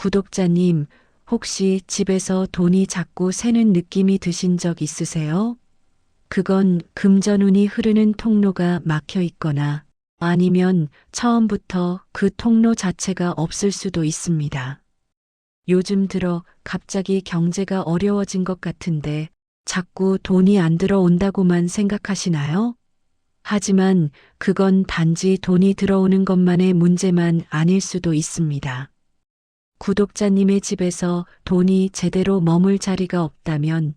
구독자님, 혹시 집에서 돈이 자꾸 새는 느낌이 드신 적 있으세요? 그건 금전운이 흐르는 통로가 막혀 있거나 아니면 처음부터 그 통로 자체가 없을 수도 있습니다. 요즘 들어 갑자기 경제가 어려워진 것 같은데 자꾸 돈이 안 들어온다고만 생각하시나요? 하지만 그건 단지 돈이 들어오는 것만의 문제만 아닐 수도 있습니다. 구독자님의 집에서 돈이 제대로 머물 자리가 없다면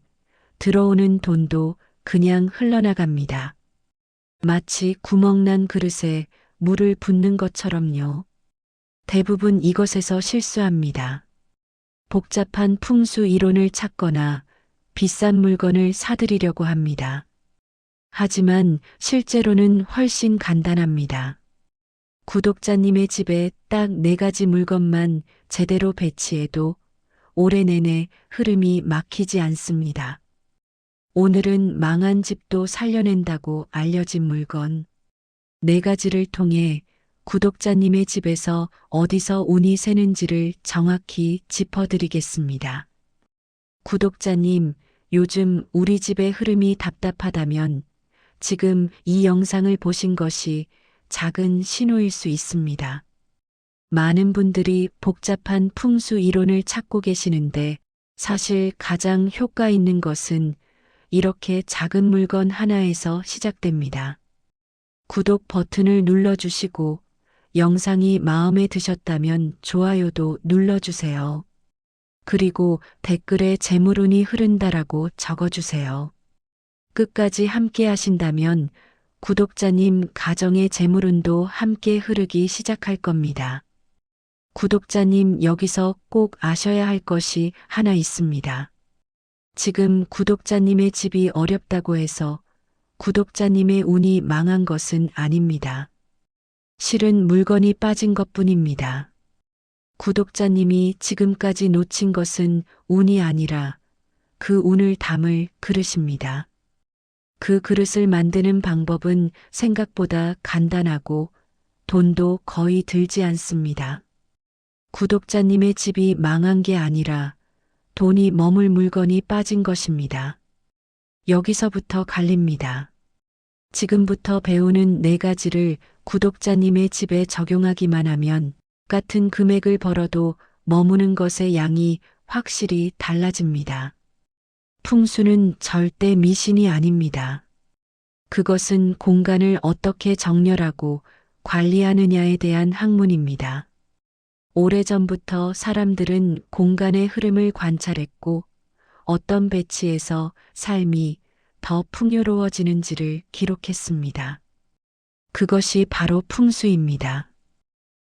들어오는 돈도 그냥 흘러나갑니다. 마치 구멍난 그릇에 물을 붓는 것처럼요. 대부분 이것에서 실수합니다. 복잡한 풍수 이론을 찾거나 비싼 물건을 사들이려고 합니다. 하지만 실제로는 훨씬 간단합니다. 구독자님의 집에 딱 4가지 물건만 제대로 배치해도 올해 내내 흐름이 막히지 않습니다. 오늘은 망한 집도 살려낸다고 알려진 물건 4가지를 통해 구독자님의 집에서 어디서 운이 새는지를 정확히 짚어드리겠습니다. 구독자님, 요즘 우리 집의 흐름이 답답하다면 지금 이 영상을 보신 것이 작은 신호일 수 있습니다. 많은 분들이 복잡한 풍수 이론을 찾고 계시는데 사실 가장 효과 있는 것은 이렇게 작은 물건 하나에서 시작됩니다. 구독 버튼을 눌러주시고 영상이 마음에 드셨다면 좋아요도 눌러주세요. 그리고 댓글에 재물운이 흐른다라고 적어주세요. 끝까지 함께 하신다면 구독자님 가정의 재물운도 함께 흐르기 시작할 겁니다. 구독자님, 여기서 꼭 아셔야 할 것이 하나 있습니다. 지금 구독자님의 집이 어렵다고 해서 구독자님의 운이 망한 것은 아닙니다. 실은 물건이 빠진 것뿐입니다. 구독자님이 지금까지 놓친 것은 운이 아니라 그 운을 담을 그릇입니다. 그 그릇을 만드는 방법은 생각보다 간단하고 돈도 거의 들지 않습니다. 구독자님의 집이 망한 게 아니라 돈이 머물 물건이 빠진 것입니다. 여기서부터 갈립니다. 지금부터 배우는 4가지를 구독자님의 집에 적용하기만 하면 같은 금액을 벌어도 머무는 것의 양이 확실히 달라집니다. 풍수는 절대 미신이 아닙니다. 그것은 공간을 어떻게 정렬하고 관리하느냐에 대한 학문입니다. 오래전부터 사람들은 공간의 흐름을 관찰했고 어떤 배치에서 삶이 더 풍요로워지는지를 기록했습니다. 그것이 바로 풍수입니다.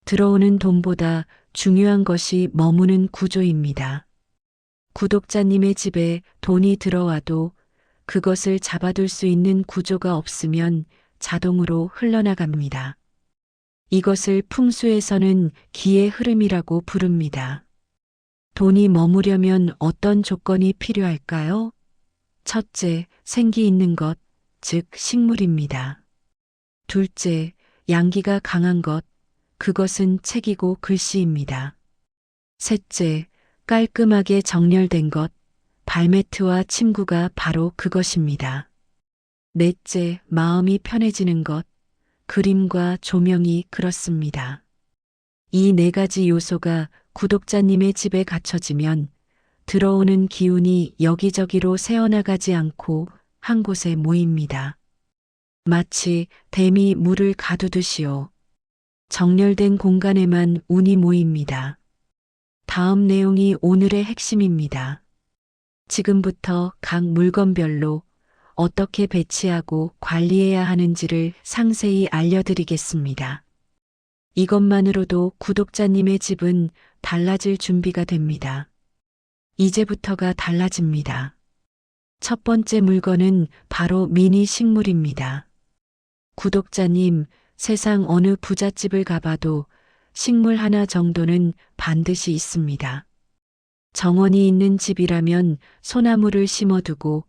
들어오는 돈보다 중요한 것이 머무는 구조입니다. 구독자님의 집에 돈이 들어와도 그것을 잡아둘 수 있는 구조가 없으면 자동으로 흘러나갑니다. 이것을 풍수에서는 기의 흐름이라고 부릅니다. 돈이 머무려면 어떤 조건이 필요할까요? 첫째, 생기 있는 것, 즉 식물입니다. 둘째, 양기가 강한 것, 그것은 책이고 글씨입니다. 셋째, 깔끔하게 정렬된 것, 발매트와 침구가 바로 그것입니다. 넷째, 마음이 편해지는 것, 그림과 조명이 그렇습니다. 이 4가지 요소가 구독자님의 집에 갖춰지면 들어오는 기운이 여기저기로 새어나가지 않고 한 곳에 모입니다. 마치 댐이 물을 가두듯이요. 정렬된 공간에만 운이 모입니다. 다음 내용이 오늘의 핵심입니다. 지금부터 각 물건별로 어떻게 배치하고 관리해야 하는지를 상세히 알려드리겠습니다. 이것만으로도 구독자님의 집은 달라질 준비가 됩니다. 이제부터가 달라집니다. 첫 번째 물건은 바로 미니 식물입니다. 구독자님, 세상 어느 부잣집을 가봐도 식물 하나 정도는 반드시 있습니다. 정원이 있는 집이라면 소나무를 심어두고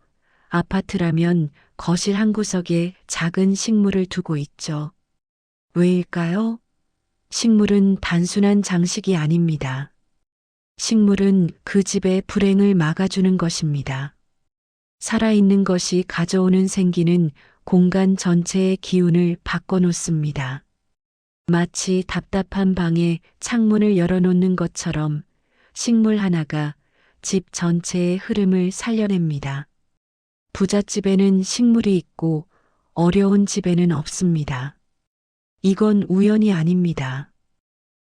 아파트라면 거실 한 구석에 작은 식물을 두고 있죠. 왜일까요? 식물은 단순한 장식이 아닙니다. 식물은 그 집의 불행을 막아주는 것입니다. 살아있는 것이 가져오는 생기는 공간 전체의 기운을 바꿔놓습니다. 마치 답답한 방에 창문을 열어놓는 것처럼 식물 하나가 집 전체의 흐름을 살려냅니다. 부잣집에는 식물이 있고 어려운 집에는 없습니다. 이건 우연이 아닙니다.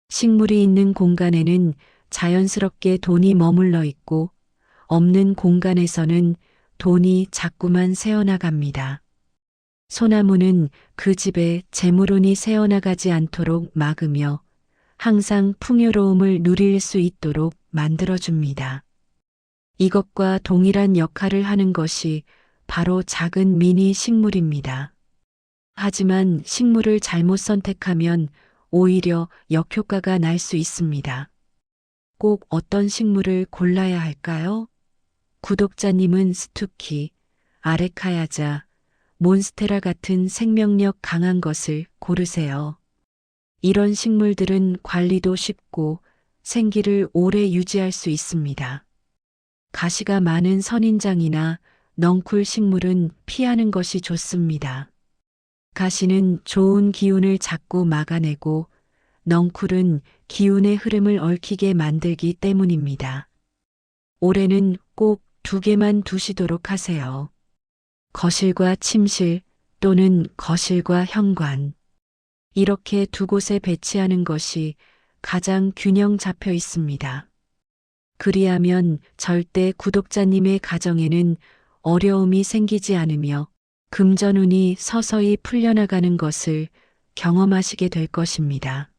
식물이 있는 공간에는 자연스럽게 돈이 머물러 있고 없는 공간에서는 돈이 자꾸만 새어나갑니다. 소나무는 그 집에 재물운이 새어나가지 않도록 막으며 항상 풍요로움을 누릴 수 있도록 만들어줍니다. 이것과 동일한 역할을 하는 것이 바로 작은 미니 식물입니다. 하지만 식물을 잘못 선택하면 오히려 역효과가 날 수 있습니다. 꼭 어떤 식물을 골라야 할까요? 구독자님은 스투키, 아레카야자, 몬스테라 같은 생명력 강한 것을 고르세요. 이런 식물들은 관리도 쉽고 생기를 오래 유지할 수 있습니다. 가시가 많은 선인장이나 넝쿨 식물은 피하는 것이 좋습니다. 가시는 좋은 기운을 자꾸 막아내고 넝쿨은 기운의 흐름을 얽히게 만들기 때문입니다. 올해는 꼭 2개만 두시도록 하세요. 거실과 침실 또는 거실과 현관. 이렇게 2곳에 배치하는 것이 가장 균형 잡혀 있습니다. 그리하면 절대 구독자님의 가정에는 어려움이 생기지 않으며 금전운이 서서히 풀려나가는 것을 경험하시게 될 것입니다.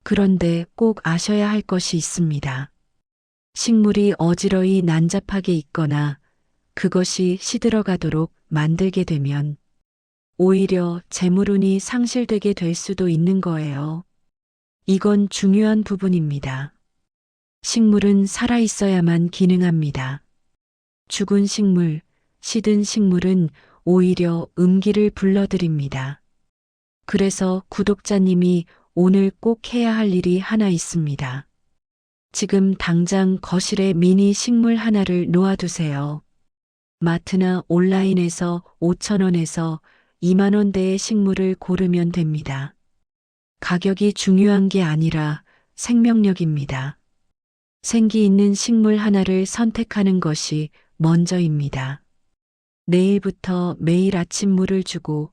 그런데 꼭 아셔야 할 것이 있습니다. 식물이 어지러이 난잡하게 있거나 그것이 시들어가도록 만들게 되면 오히려 재물운이 상실되게 될 수도 있는 거예요. 이건 중요한 부분입니다. 식물은 살아있어야만 기능합니다. 죽은 식물, 시든 식물은 오히려 음기를 불러들입니다. 그래서 구독자님이 오늘 꼭 해야 할 일이 하나 있습니다. 지금 당장 거실에 미니 식물 하나를 놓아두세요. 마트나 온라인에서 5,000원에서 20,000원대의 식물을 고르면 됩니다. 가격이 중요한 게 아니라 생명력입니다. 생기 있는 식물 하나를 선택하는 것이 먼저입니다. 내일부터 매일 아침 물을 주고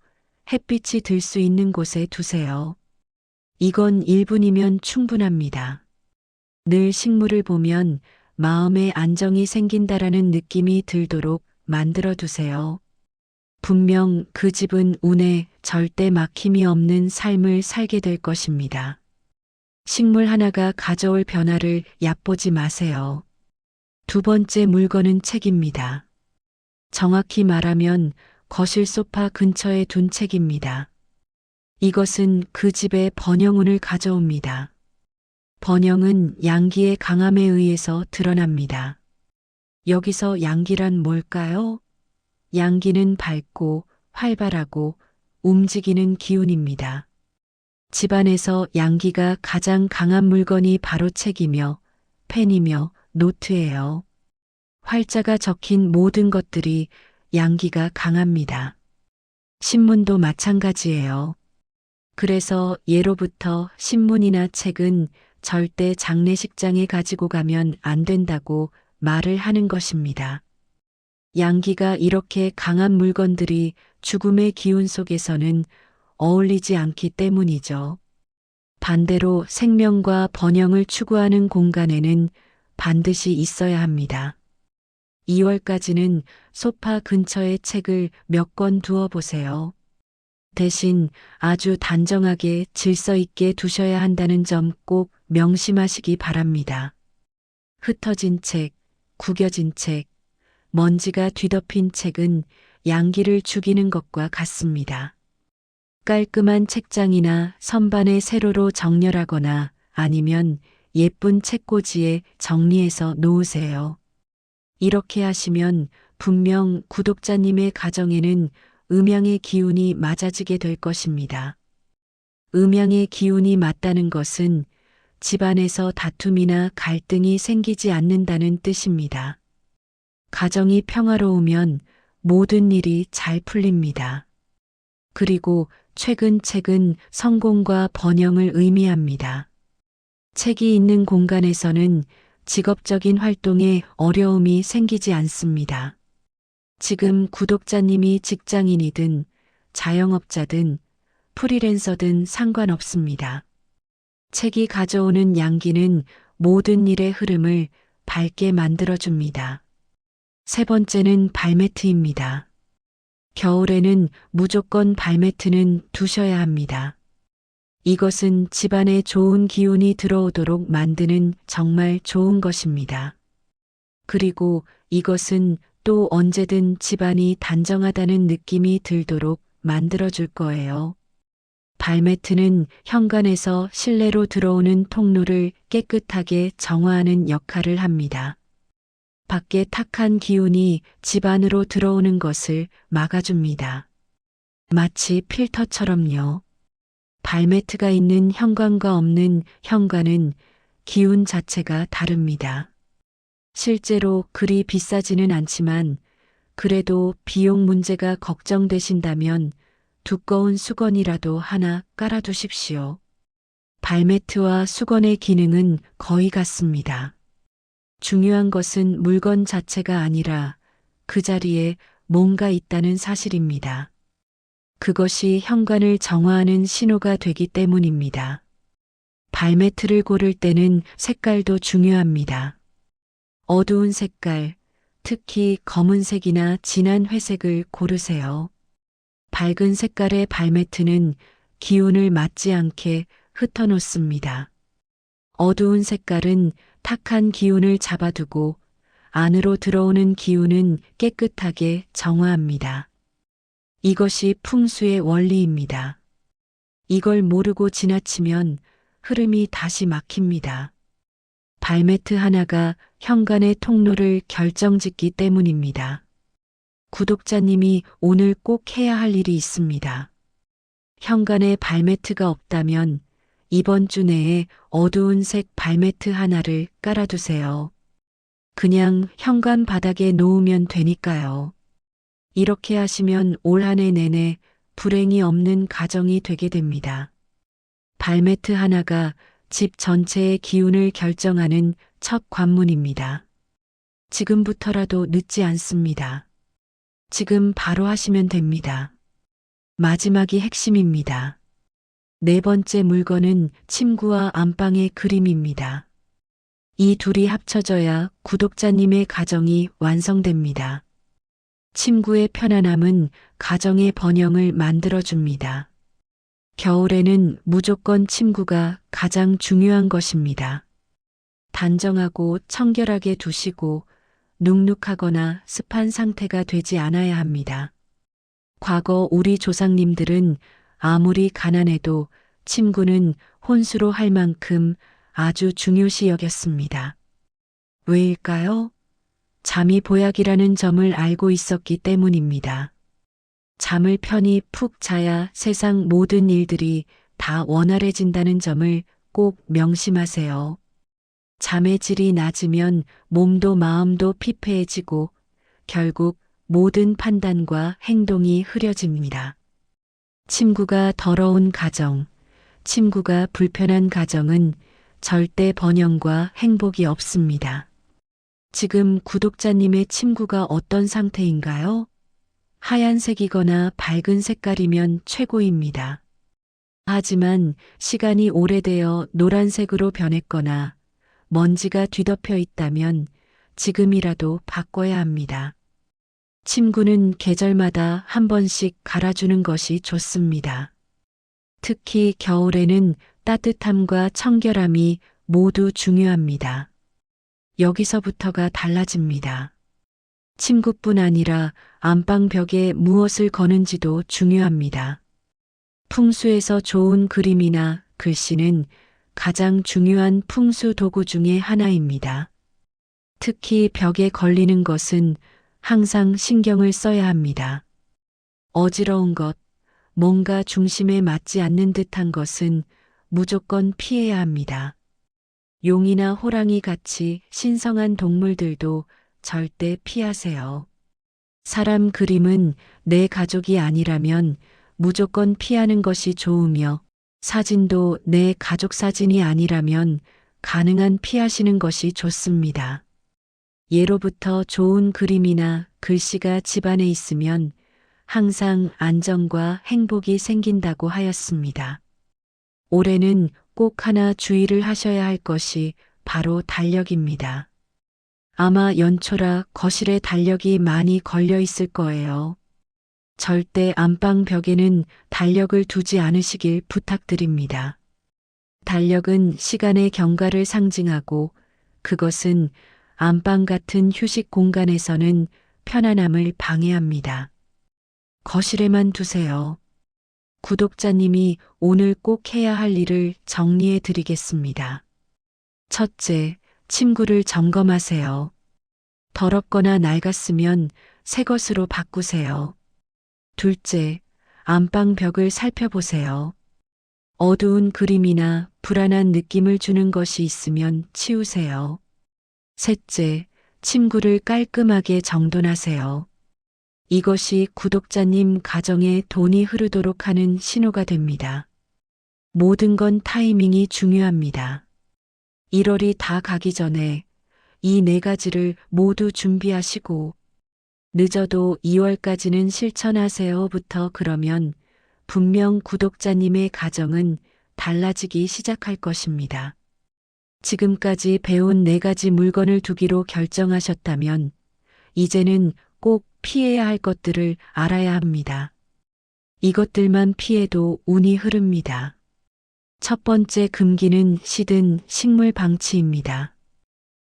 햇빛이 들 수 있는 곳에 두세요. 이건 1분이면 충분합니다. 늘 식물을 보면 마음에 안정이 생긴다라는 느낌이 들도록 만들어 두세요. 분명 그 집은 운에 절대 막힘이 없는 삶을 살게 될 것입니다. 식물 하나가 가져올 변화를 얕보지 마세요. 2번째 물건은 책입니다. 정확히 말하면 거실 소파 근처에 둔 책입니다. 이것은 그 집의 번영운을 가져옵니다. 번영은 양기의 강함에 의해서 드러납니다. 여기서 양기란 뭘까요? 양기는 밝고 활발하고 움직이는 기운입니다. 집안에서 양기가 가장 강한 물건이 바로 책이며 펜이며 노트예요. 활자가 적힌 모든 것들이 양기가 강합니다. 신문도 마찬가지예요. 그래서 예로부터 신문이나 책은 절대 장례식장에 가지고 가면 안 된다고 말을 하는 것입니다. 양기가 이렇게 강한 물건들이 죽음의 기운 속에서는 어울리지 않기 때문이죠. 반대로 생명과 번영을 추구하는 공간에는 반드시 있어야 합니다. 2월까지는 소파 근처에 책을 몇 권 두어 보세요. 대신 아주 단정하게 질서 있게 두셔야 한다는 점 꼭 명심하시기 바랍니다. 흩어진 책, 구겨진 책, 먼지가 뒤덮인 책은 양기를 죽이는 것과 같습니다. 깔끔한 책장이나 선반에 세로로 정렬하거나 아니면 예쁜 책꽂이에 정리해서 놓으세요. 이렇게 하시면 분명 구독자님의 가정에는 음양의 기운이 맞아지게 될 것입니다. 음양의 기운이 맞다는 것은 집안에서 다툼이나 갈등이 생기지 않는다는 뜻입니다. 가정이 평화로우면 모든 일이 잘 풀립니다. 그리고 최근 책은 성공과 번영을 의미합니다. 책이 있는 공간에서는 직업적인 활동에 어려움이 생기지 않습니다. 지금 구독자님이 직장인이든 자영업자든 프리랜서든 상관없습니다. 책이 가져오는 양기는 모든 일의 흐름을 밝게 만들어줍니다. 세 번째는 발매트입니다. 겨울에는 무조건 발매트는 두셔야 합니다. 이것은 집안에 좋은 기운이 들어오도록 만드는 정말 좋은 것입니다. 그리고 이것은 또 언제든 집안이 단정하다는 느낌이 들도록 만들어줄 거예요. 발매트는 현관에서 실내로 들어오는 통로를 깨끗하게 정화하는 역할을 합니다. 밖에 탁한 기운이 집 안으로 들어오는 것을 막아줍니다. 마치 필터처럼요. 발매트가 있는 현관과 없는 현관은 기운 자체가 다릅니다. 실제로 그리 비싸지는 않지만 그래도 비용 문제가 걱정되신다면 두꺼운 수건이라도 하나 깔아두십시오. 발매트와 수건의 기능은 거의 같습니다. 중요한 것은 물건 자체가 아니라 그 자리에 뭔가 있다는 사실입니다. 그것이 현관을 정화하는 신호가 되기 때문입니다. 발매트를 고를 때는 색깔도 중요합니다. 어두운 색깔, 특히 검은색이나 진한 회색을 고르세요. 밝은 색깔의 발매트는 기운을 맞지 않게 흩어놓습니다. 어두운 색깔은 탁한 기운을 잡아두고 안으로 들어오는 기운은 깨끗하게 정화합니다. 이것이 풍수의 원리입니다. 이걸 모르고 지나치면 흐름이 다시 막힙니다. 발매트 하나가 현관의 통로를 결정짓기 때문입니다. 구독자님이 오늘 꼭 해야 할 일이 있습니다. 현관에 발매트가 없다면 이번 주 내에 어두운 색 발매트 하나를 깔아두세요. 그냥 현관 바닥에 놓으면 되니까요. 이렇게 하시면 올 한 해 내내 불행이 없는 가정이 되게 됩니다. 발매트 하나가 집 전체의 기운을 결정하는 첫 관문입니다. 지금부터라도 늦지 않습니다. 지금 바로 하시면 됩니다. 마지막이 핵심입니다. 네 번째 물건은 침구와 안방의 그림입니다. 이 둘이 합쳐져야 구독자님의 가정이 완성됩니다. 침구의 편안함은 가정의 번영을 만들어줍니다. 겨울에는 무조건 침구가 가장 중요한 것입니다. 단정하고 청결하게 두시고 눅눅하거나 습한 상태가 되지 않아야 합니다. 과거 우리 조상님들은 아무리 가난해도 침구는 혼수로 할 만큼 아주 중요시 여겼습니다. 왜일까요? 잠이 보약이라는 점을 알고 있었기 때문입니다. 잠을 편히 푹 자야 세상 모든 일들이 다 원활해진다는 점을 꼭 명심하세요. 잠의 질이 낮으면 몸도 마음도 피폐해지고 결국 모든 판단과 행동이 흐려집니다. 침구가 더러운 가정, 침구가 불편한 가정은 절대 번영과 행복이 없습니다. 지금 구독자님의 침구가 어떤 상태인가요? 하얀색이거나 밝은 색깔이면 최고입니다. 하지만 시간이 오래되어 노란색으로 변했거나 먼지가 뒤덮여 있다면 지금이라도 바꿔야 합니다. 침구는 계절마다 한 번씩 갈아주는 것이 좋습니다. 특히 겨울에는 따뜻함과 청결함이 모두 중요합니다. 여기서부터가 달라집니다. 침구뿐 아니라 안방 벽에 무엇을 거는지도 중요합니다. 풍수에서 좋은 그림이나 글씨는 가장 중요한 풍수 도구 중에 하나입니다. 특히 벽에 걸리는 것은 항상 신경을 써야 합니다. 어지러운 것, 뭔가 중심에 맞지 않는 듯한 것은 무조건 피해야 합니다. 용이나 호랑이 같이 신성한 동물들도 절대 피하세요. 사람 그림은 내 가족이 아니라면 무조건 피하는 것이 좋으며 사진도 내 가족 사진이 아니라면 가능한 피하시는 것이 좋습니다. 예로부터 좋은 그림이나 글씨가 집안에 있으면 항상 안정과 행복이 생긴다고 하였습니다. 올해는 꼭 하나 주의를 하셔야 할 것이 바로 달력입니다. 아마 연초라 거실에 달력이 많이 걸려 있을 거예요. 절대 안방 벽에는 달력을 두지 않으시길 부탁드립니다. 달력은 시간의 경과를 상징하고 그것은 안방 같은 휴식 공간에서는 편안함을 방해합니다. 거실에만 두세요. 구독자님이 오늘 꼭 해야 할 일을 정리해 드리겠습니다. 첫째, 침구를 점검하세요. 더럽거나 낡았으면 새 것으로 바꾸세요. 둘째, 안방 벽을 살펴보세요. 어두운 그림이나 불안한 느낌을 주는 것이 있으면 치우세요. 셋째, 침구를 깔끔하게 정돈하세요. 이것이 구독자님 가정에 돈이 흐르도록 하는 신호가 됩니다. 모든 건 타이밍이 중요합니다. 1월이 다 가기 전에 이 4가지를 모두 준비하시고 늦어도 2월까지는 실천하세요부터 그러면 분명 구독자님의 가정은 달라지기 시작할 것입니다. 지금까지 배운 4가지 물건을 두기로 결정하셨다면 이제는 꼭 피해야 할 것들을 알아야 합니다. 이것들만 피해도 운이 흐릅니다. 첫 번째 금기는 시든 식물 방치입니다.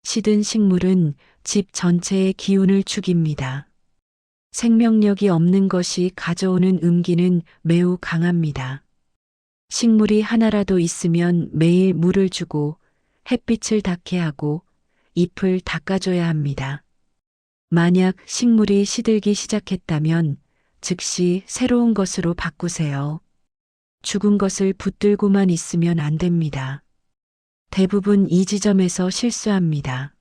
시든 식물은 집 전체의 기운을 죽입니다. 생명력이 없는 것이 가져오는 음기는 매우 강합니다. 식물이 하나라도 있으면 매일 물을 주고 햇빛을 닿게 하고 잎을 닦아줘야 합니다. 만약 식물이 시들기 시작했다면 즉시 새로운 것으로 바꾸세요. 죽은 것을 붙들고만 있으면 안 됩니다. 대부분 이 지점에서 실수합니다.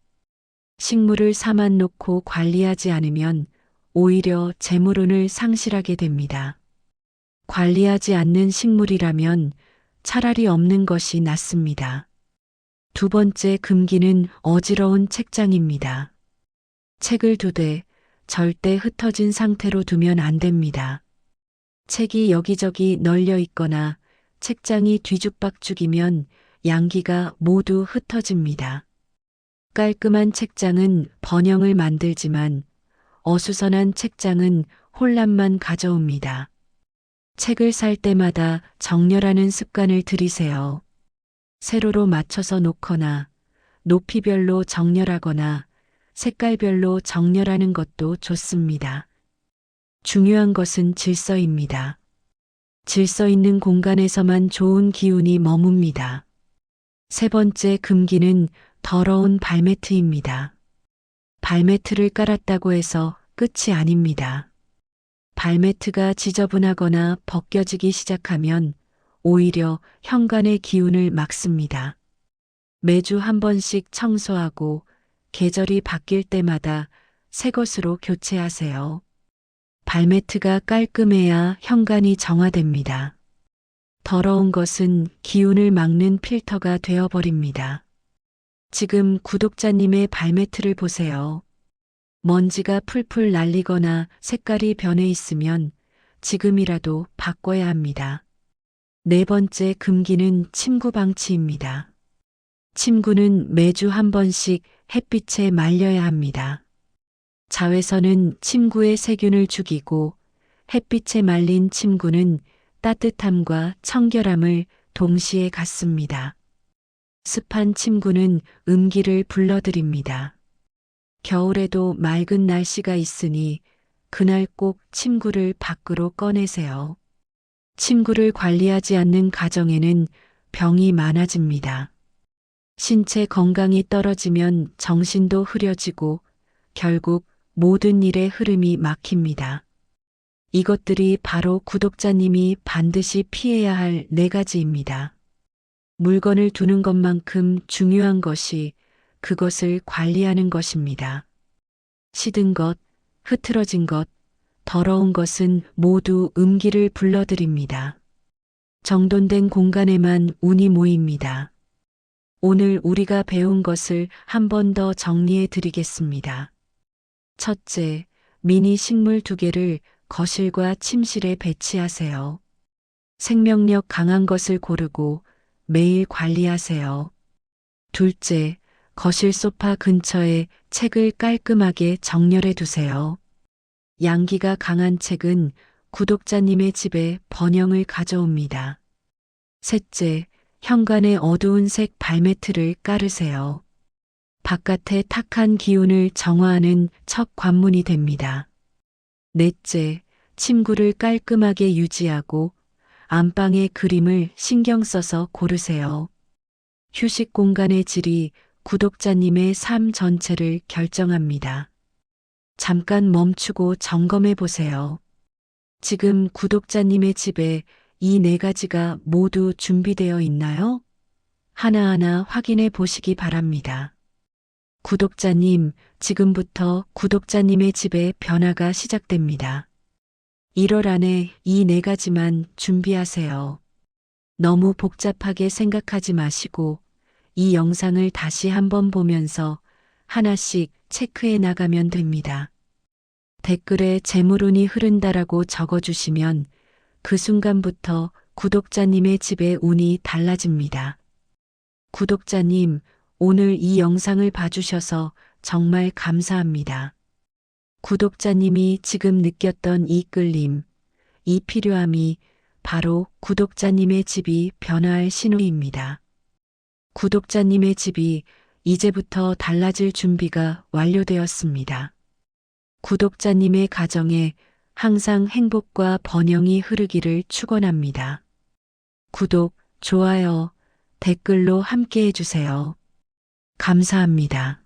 식물을 사만 놓고 관리하지 않으면 오히려 재물운을 상실하게 됩니다. 관리하지 않는 식물이라면 차라리 없는 것이 낫습니다. 두 번째 금기는 어지러운 책장입니다. 책을 두되 절대 흩어진 상태로 두면 안 됩니다. 책이 여기저기 널려 있거나 책장이 뒤죽박죽이면 양기가 모두 흩어집니다. 깔끔한 책장은 번영을 만들지만 어수선한 책장은 혼란만 가져옵니다. 책을 살 때마다 정렬하는 습관을 들이세요. 세로로 맞춰서 놓거나 높이별로 정렬하거나 색깔별로 정렬하는 것도 좋습니다. 중요한 것은 질서입니다. 질서 있는 공간에서만 좋은 기운이 머뭅니다. 세 번째 금기는 더러운 발매트입니다. 발매트를 깔았다고 해서 끝이 아닙니다. 발매트가 지저분하거나 벗겨지기 시작하면 오히려 현관의 기운을 막습니다. 매주 한 번씩 청소하고 계절이 바뀔 때마다 새 것으로 교체하세요. 발매트가 깔끔해야 현관이 정화됩니다. 더러운 것은 기운을 막는 필터가 되어버립니다. 지금 구독자님의 발매트를 보세요. 먼지가 풀풀 날리거나 색깔이 변해 있으면 지금이라도 바꿔야 합니다. 네 번째 금기는 침구 방치입니다. 침구는 매주 한 번씩 햇빛에 말려야 합니다. 자외선은 침구의 세균을 죽이고 햇빛에 말린 침구는 따뜻함과 청결함을 동시에 갖습니다. 습한 침구는 음기를 불러들입니다. 겨울에도 맑은 날씨가 있으니 그날 꼭 침구를 밖으로 꺼내세요. 침구를 관리하지 않는 가정에는 병이 많아집니다. 신체 건강이 떨어지면 정신도 흐려지고 결국 모든 일의 흐름이 막힙니다. 이것들이 바로 구독자님이 반드시 피해야 할 4가지입니다. 물건을 두는 것만큼 중요한 것이 그것을 관리하는 것입니다. 시든 것, 흐트러진 것, 더러운 것은 모두 음기를 불러들입니다. 정돈된 공간에만 운이 모입니다. 오늘 우리가 배운 것을 한 번 더 정리해 드리겠습니다. 첫째, 미니 식물 2개를 거실과 침실에 배치하세요. 생명력 강한 것을 고르고 매일 관리하세요. 둘째, 거실 소파 근처에 책을 깔끔하게 정렬해 두세요. 양기가 강한 책은 구독자님의 집에 번영을 가져옵니다. 셋째, 현관에 어두운 색 발매트를 깔으세요. 바깥의 탁한 기운을 정화하는 첫 관문이 됩니다. 넷째, 침구를 깔끔하게 유지하고 안방의 그림을 신경 써서 고르세요. 휴식 공간의 질이 구독자님의 삶 전체를 결정합니다. 잠깐 멈추고 점검해 보세요. 지금 구독자님의 집에 이 4가지가 모두 준비되어 있나요? 하나하나 확인해 보시기 바랍니다. 구독자님, 지금부터 구독자님의 집에 변화가 시작됩니다. 1월 안에 이 4가지만 준비하세요. 너무 복잡하게 생각하지 마시고 이 영상을 다시 한번 보면서 하나씩 체크해 나가면 됩니다. 댓글에 재물운이 흐른다라고 적어주시면 그 순간부터 구독자님의 집의 운이 달라집니다. 구독자님, 오늘 이 영상을 봐주셔서 정말 감사합니다. 구독자님이 지금 느꼈던 이 끌림, 이 필요함이 바로 구독자님의 집이 변화할 신호입니다. 구독자님의 집이 이제부터 달라질 준비가 완료되었습니다. 구독자님의 가정에 항상 행복과 번영이 흐르기를 축원합니다. 구독, 좋아요, 댓글로 함께 해주세요. 감사합니다.